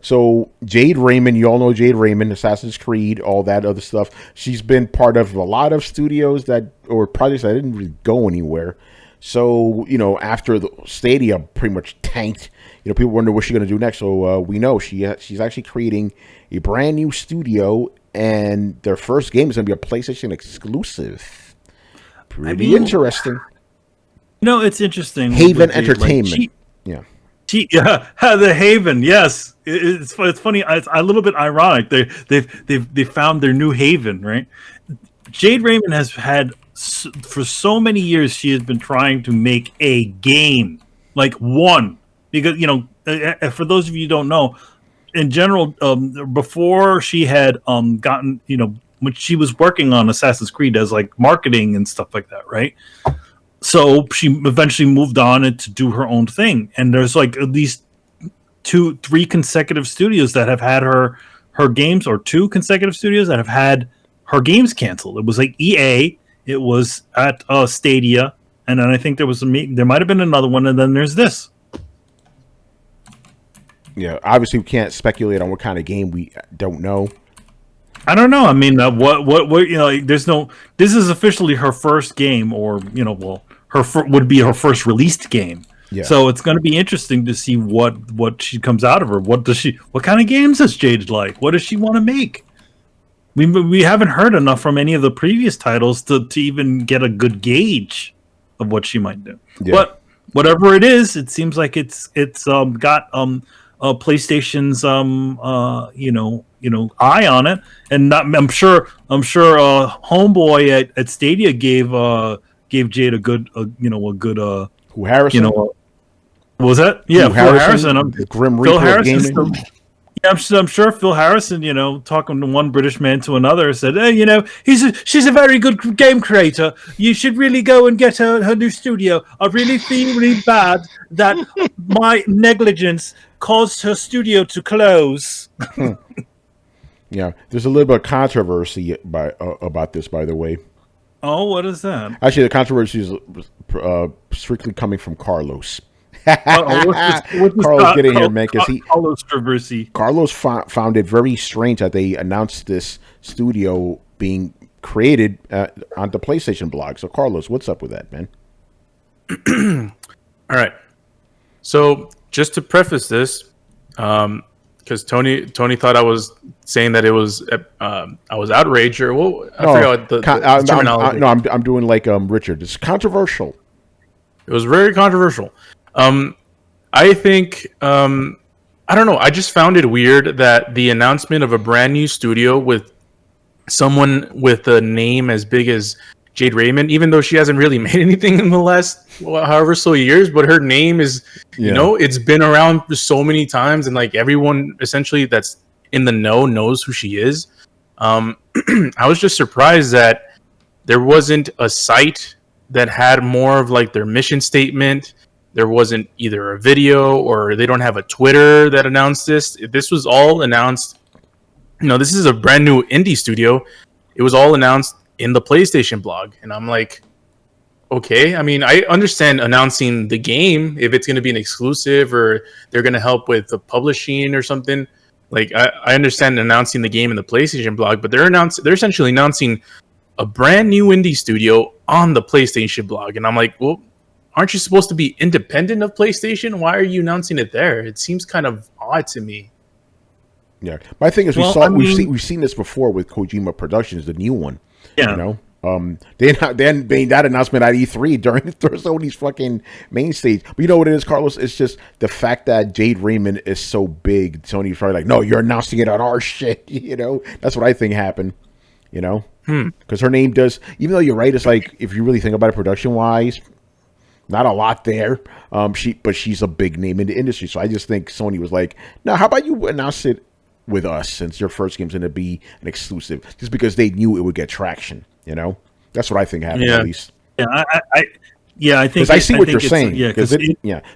So Jade Raymond, you all know Jade Raymond, Assassin's Creed, all that other stuff. She's been part of a lot of studios or projects that didn't really go anywhere. So, after the Stadia pretty much tanked, people wonder what she's going to do next. So we know she's actually creating a brand new studio, and their first game is going to be a PlayStation exclusive. Pretty interesting. It's interesting. Haven Entertainment. Yeah. The Haven. Yes, it's funny. It's a little bit ironic. They found their new haven, right? Jade Raymond has had for so many years. She has been trying to make a game, like one, because for those of you who don't know, in general, before she had gotten when she was working on Assassin's Creed as like marketing and stuff like that, right? So she eventually moved on to do her own thing. And there's like at least 2-3 consecutive studios that have had her games, or 2 consecutive studios that have had her games canceled. It was like EA, it was at Stadia, and then I think there might have been another one, and then there's this. Yeah, obviously we can't speculate on what kind of game. We don't know. I don't know. I mean, there's no. This is officially her first game, or would be her first released game. Yeah. So it's going to be interesting to see what she comes out of her. What kind of games does Jade like? What does she want to make? We haven't heard enough from any of the previous titles to even get a good gauge of what she might do. Yeah. But whatever it is, it seems like it's got PlayStation's eye on it, and I'm sure homeboy at Stadia gave Jade a good who Harrison? What was that? Yeah, Phil Harrison. Grim Phil Harrison. I'm sure Phil Harrison, talking to one British man to another, said, "Hey, she's a very good game creator. You should really go and get her new studio. I really feel really bad that my negligence caused her studio to close." Yeah, there's a little bit of controversy about this, by the way. Oh, what is that? Actually, the controversy is strictly coming from Carlos. Carlos, get in here, man, because Carlos found it very strange that they announced this studio being created on the PlayStation blog. So, Carlos, what's up with that, man? All right. So, just to preface this, because Tony thought I was saying that it was I was outraged, or I forgot the terminology. I'm doing like Richard. It's controversial. It was very controversial. I think I don't know. I just found it weird that the announcement of a brand new studio with someone with a name as big as Jade Raymond, even though she hasn't really made anything in the last however so years, but her name is, it's been around for so many times, and like everyone essentially that's in the know knows who she is. I was just surprised that there wasn't a site that had more of like their mission statement. There wasn't either a video, or they don't have a Twitter that announced this. This was all announced. This is a brand new indie studio. It was all announced in the PlayStation blog. And I'm like, okay. I mean, I understand announcing the game if it's going to be an exclusive, or they're going to help with the publishing or something. Like, I understand announcing the game in the PlayStation blog, but they're essentially announcing a brand new indie studio on the PlayStation blog. And I'm like, well, aren't you supposed to be independent of PlayStation? Why are you announcing it there? It seems kind of odd to me. Yeah, my thing is we've seen this before with Kojima Productions, the new one. Yeah, they made that announcement at E3 during Sony's fucking main stage. But you know what it is, Carlos? It's just the fact that Jade Raymond is so big. Sony's probably like, no, you're announcing it on our shit. That's what I think happened. Because her name does, even though you're right, it's like if you really think about it production wise, not a lot there. But she's a big name in the industry. So I just think Sony was like, no, how about you announce it with us, since your first game's going to be an exclusive, just because they knew it would get traction. That's what I think happened, at least. Yeah, I think. Because I see what you're saying.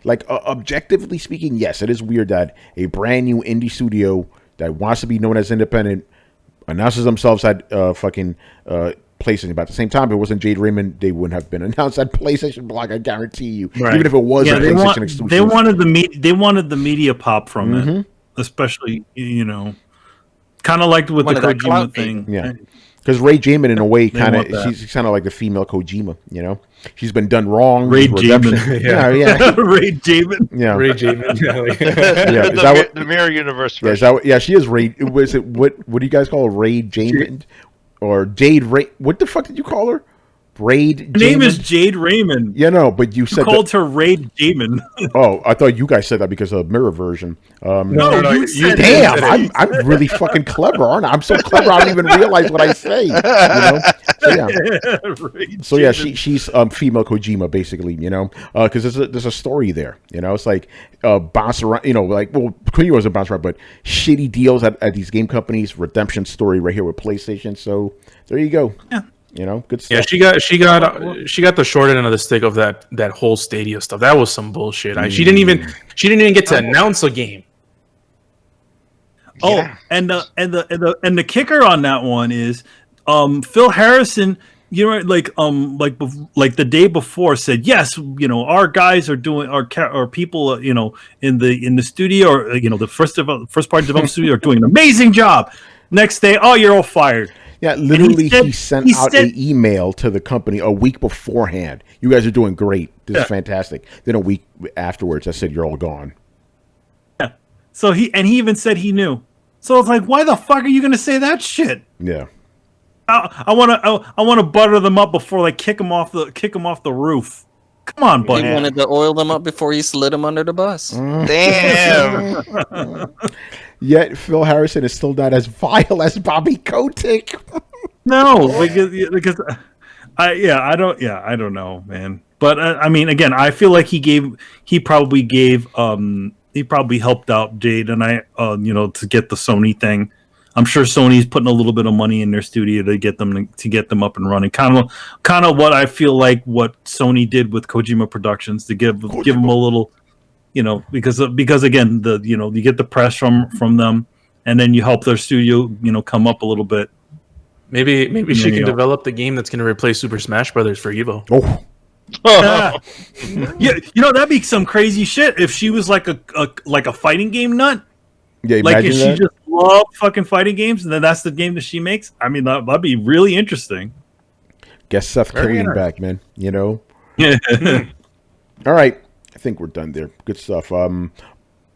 Like objectively speaking, yes, it is weird that a brand new indie studio that wants to be known as independent announces themselves at PlayStation. But at the same time, if it wasn't Jade Raymond, they wouldn't have been announced at PlayStation blog. I guarantee you, even if it was a PlayStation exclusive. They wanted the media pop from it. especially kind of like with One the of that Kojima clout thing. Yeah. Because Ray Jamin, in a way, They want that. she's kind of like the female Kojima. She's been done wrong. Ray there's redemption. Jamin. Yeah. Ray Jamin. Yeah. Ray Jamin. Yeah. Is that what, the mirror universe. yeah, is that what, yeah, she is Ray. Was it what do you guys call her? Ray Jamin or Jade Ray? What the fuck did you call her? Raid. Her name is Jade Raymond. Yeah, no, but you said called her Raid Jamin. Oh, I thought you guys said that because of mirror version. No, you said Damn, I'm really fucking clever, aren't I? I'm so clever, I don't even realize what I say. So yeah, she's female Kojima basically. Because there's a story there. It's like bounce around. Kojima wasn't bounce around, but shitty deals at these game companies. Redemption story right here with PlayStation. So there you go. Yeah. Good stuff. Yeah, she got the short end of the stick of that whole Stadia stuff. That was some bullshit. She didn't even get to announce a game. Oh, and the kicker on that one is Phil Harrison, like the day before said, yes, our guys are doing our people in the studio, or the first party development studio are doing an amazing job. Next day, oh, you're all fired. Yeah, literally, he sent out an email to the company a week beforehand. You guys are doing great. This is fantastic. Then a week afterwards, I said, you're all gone. Yeah. So he even said he knew. So it's like, why the fuck are you going to say that shit? Yeah. I want to butter them up before they kick them off the roof. Come on, buddy. He wanted to oil them up before he slid them under the bus. Damn. Yet Phil Harrison is still not as vile as Bobby Kotick. No, because I don't know, man. But I mean, again, I feel like he probably helped out Jade and I, to get the Sony thing. I'm sure Sony's putting a little bit of money in their studio to get them up and running. Kind of what I feel like what Sony did with Kojima Productions to give them a little. Because again, you get the press from them, and then you help their studio, come up a little bit. Maybe she can develop the game that's going to replace Super Smash Brothers for Evo. Oh, Yeah, that'd be some crazy shit if she was like a fighting game nut. yeah. Like if Imagine she that. just loved fucking fighting games, and then that's the game that she makes. I mean, that'd be really interesting. Get Seth Very Killian back, man. Yeah. All right. I think we're done there. Good stuff.